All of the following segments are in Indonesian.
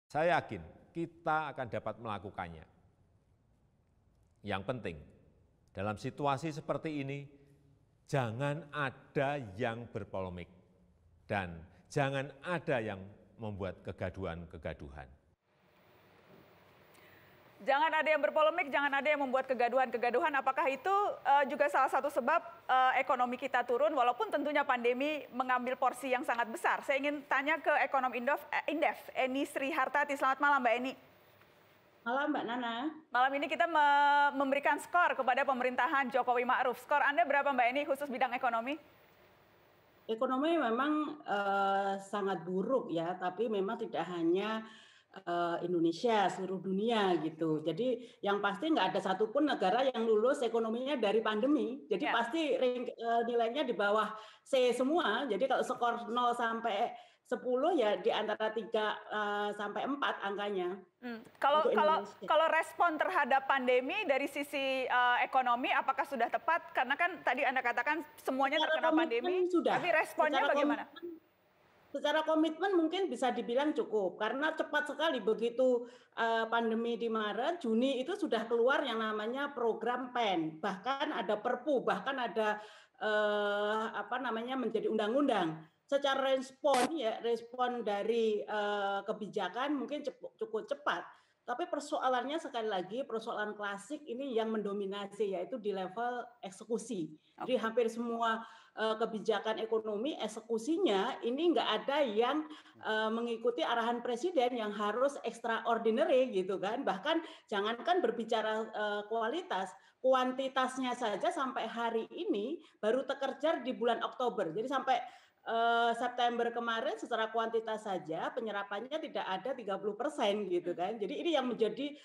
Saya yakin kita akan dapat melakukannya. Yang penting, dalam situasi seperti ini, jangan ada yang berpolemik dan jangan ada yang membuat kegaduhan-kegaduhan. Jangan ada yang berpolemik, jangan ada yang membuat kegaduhan-kegaduhan. Apakah itu juga salah satu sebab ekonomi kita turun, walaupun tentunya pandemi mengambil porsi yang sangat besar? Saya ingin tanya ke ekonom Indef, Eni Srihartati. Selamat malam, Mbak Eni. Malam, Mbak Nana. Malam ini kita memberikan skor kepada pemerintahan Jokowi Ma'ruf. Skor Anda berapa, Mbak Eni, khusus bidang ekonomi? Ekonomi memang sangat buruk ya, tapi memang tidak hanya Indonesia, seluruh dunia gitu. Jadi yang pasti nggak ada satupun negara yang lulus ekonominya dari pandemi. Jadi pasti nilainya di bawah C semua. Jadi kalau skor 0 sampai 10 ya di antara 3 sampai 4 angkanya. Kalau respon terhadap pandemi dari sisi ekonomi apakah sudah tepat? Karena kan tadi Anda katakan semuanya terkena pandemi, tapi responnya bagaimana? Secara komitmen mungkin bisa dibilang cukup, karena cepat sekali begitu pandemi di Maret, Juni itu sudah keluar yang namanya program PEN, bahkan ada Perpu, bahkan ada menjadi undang-undang. Secara respon dari kebijakan mungkin cukup cepat. Tapi persoalannya sekali lagi, persoalan klasik ini yang mendominasi, yaitu di level eksekusi. Jadi hampir semua kebijakan ekonomi, eksekusinya ini nggak ada yang mengikuti arahan presiden yang harus extraordinary gitu kan. Bahkan jangankan berbicara kualitas, kuantitasnya saja sampai hari ini baru terkejar di bulan Oktober. Jadi sampai September kemarin secara kuantitas saja penyerapannya tidak ada 30% gitu kan. Jadi ini yang menjadi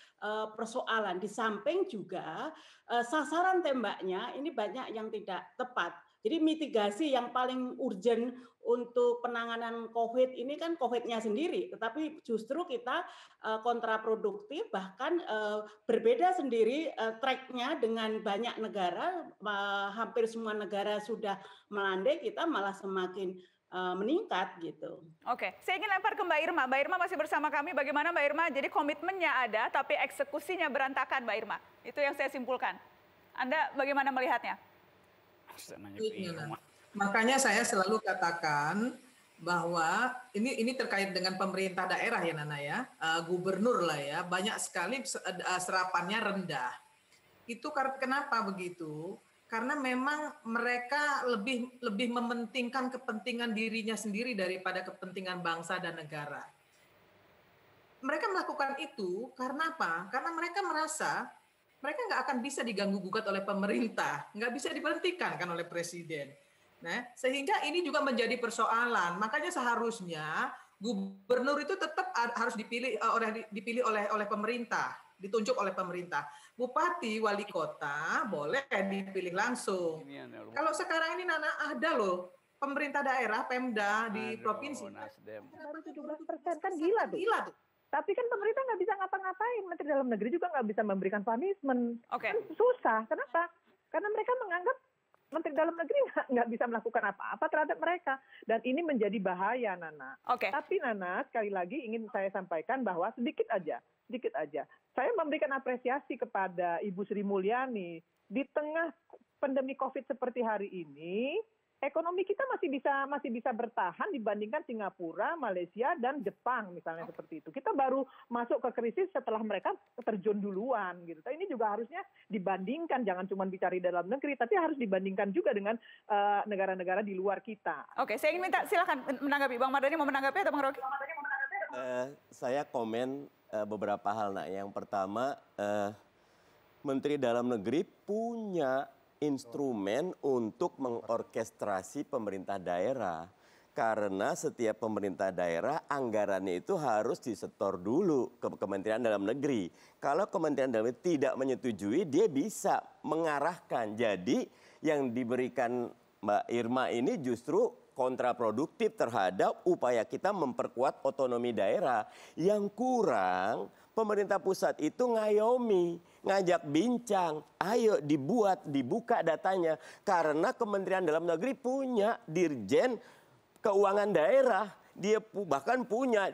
persoalan. Di samping juga sasaran tembaknya ini banyak yang tidak tepat. Jadi mitigasi yang paling urgent untuk penanganan COVID ini kan COVID-nya sendiri, tetapi justru kita kontraproduktif, bahkan berbeda sendiri track-nya dengan banyak negara, hampir semua negara sudah melandai, kita malah semakin meningkat gitu. Oke, saya ingin lempar ke Mbak Irma. Mbak Irma masih bersama kami. Bagaimana Mbak Irma? Jadi komitmennya ada, tapi eksekusinya berantakan, Mbak Irma. Itu yang saya simpulkan. Anda bagaimana melihatnya? Makanya saya selalu katakan bahwa ini terkait dengan pemerintah daerah ya Nana ya, gubernur lah ya, banyak sekali serapannya rendah. Itu kenapa begitu? Karena memang mereka lebih mementingkan kepentingan dirinya sendiri daripada kepentingan bangsa dan negara. Mereka melakukan itu karena apa? Karena mereka merasa mereka nggak akan bisa diganggu-gugat oleh pemerintah, nggak bisa diberhentikan kan oleh presiden. Nah, sehingga ini juga menjadi persoalan. Makanya seharusnya gubernur itu tetap harus dipilih oleh pemerintah, ditunjuk oleh pemerintah. Bupati, wali kota boleh dipilih langsung. Kalau sekarang ini Nana ada loh pemerintah daerah, Pemda di provinsi. Baru 17% kan gila tuh. Tapi kan pemerintah nggak bisa ngapa-ngapain, Menteri Dalam Negeri juga nggak bisa memberikan punishment. Kan susah. Kenapa? Karena mereka menganggap Menteri Dalam Negeri nggak bisa melakukan apa-apa terhadap mereka. Dan ini menjadi bahaya, Nana. Tapi Nana, sekali lagi ingin saya sampaikan bahwa sedikit aja. Saya memberikan apresiasi kepada Ibu Sri Mulyani. Di tengah pandemi COVID seperti hari ini, ekonomi kita masih bisa bertahan dibandingkan Singapura, Malaysia, dan Jepang misalnya seperti itu. Kita baru masuk ke krisis setelah mereka terjun duluan gitu. Ini juga harusnya dibandingkan, jangan cuma bicara dalam negeri, tapi harus dibandingkan juga dengan negara-negara di luar kita. Oke, saya ingin minta silakan menanggapi. Bang Mardhani mau menanggapi atau Bang Rocky? Saya komen beberapa hal. Nah, yang pertama, Menteri Dalam Negeri punya instrumen untuk mengorkestrasi pemerintah daerah. Karena setiap pemerintah daerah anggarannya itu harus disetor dulu ke Kementerian Dalam Negeri. Kalau Kementerian Dalam Negeri tidak menyetujui, dia bisa mengarahkan. Jadi yang diberikan Mbak Irma ini justru kontraproduktif terhadap upaya kita memperkuat otonomi daerah. Yang kurang, pemerintah pusat itu ngayomi, ngajak bincang, ayo dibuka datanya. Karena Kementerian Dalam Negeri punya Dirjen Keuangan Daerah dia bahkan punya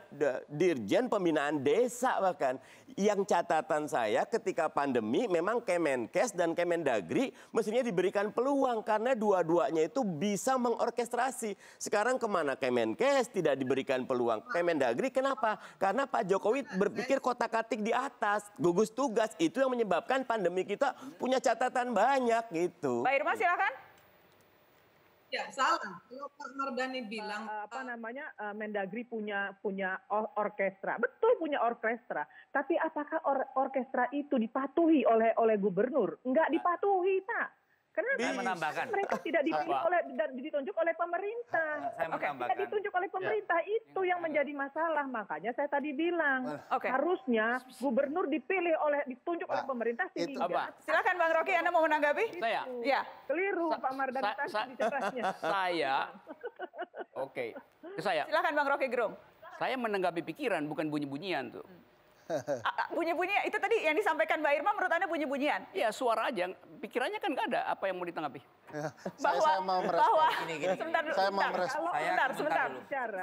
dirjen pembinaan desa bahkan. Yang catatan saya ketika pandemi memang Kemenkes dan Kemendagri mestinya diberikan peluang karena dua-duanya itu bisa mengorkestrasi. Sekarang kemana Kemenkes tidak diberikan peluang? Kemendagri kenapa? Karena Pak Jokowi berpikir kotak-katik di atas, gugus tugas, itu yang menyebabkan pandemi kita punya catatan banyak gitu. Mbak Irma silakan. Ya salah. Kalau Pak Mardhani bilang Mendagri punya orkestra, betul punya orkestra. Tapi apakah orkestra itu dipatuhi oleh gubernur? Enggak dipatuhi, Pak. Kenapa? Saya menambahkan. Mereka tidak dipilih dan ditunjuk oleh pemerintah. Saya menambahkan. Tidak ditunjuk oleh pemerintah, itu yang menjadi masalah. Makanya saya tadi bilang harusnya gubernur ditunjuk oleh pemerintah sehingga. Silakan Bang Rocky, Anda mau menanggapi? Saya. Ya. Keliru Pak Mardhani tadi bicaranya. Saya. Silakan Bang Rocky Gerung. Saya menanggapi pikiran bukan bunyi-bunyian tuh. Bunyi-bunyian itu tadi yang disampaikan Mbak Irma menurut Anda bunyi-bunyian? Iya, suara aja. Pikirannya kan nggak ada. Apa yang mau ditanggapi? Saya mau merespon.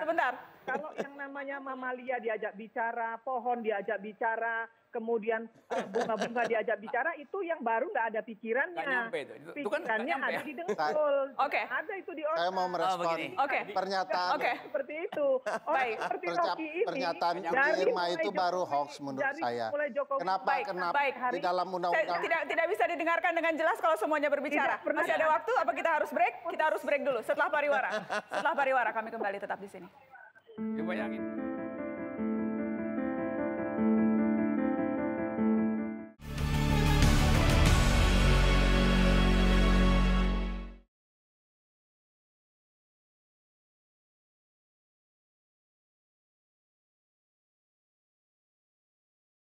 Sebentar. Kalau yang namanya mamalia diajak bicara, pohon diajak bicara, kemudian bunga-bunga diajak bicara, itu yang baru nggak ada pikirannya. Nggak nyampe itu. Itu kan pikirannya nggak nyampe. ada di dengkul. Ada itu di otak. Saya mau merespon pernyataan. Seperti itu. Pernyataan Irma itu baru hoax menurut saya. Kenapa di dalam undang-undang tidak bisa didengarkan dengan jelas kalau semuanya berbicara. Masih ada waktu? Apa kita harus break? Kita harus break dulu. Setelah pariwara kami kembali tetap di sini. Coba bayangin.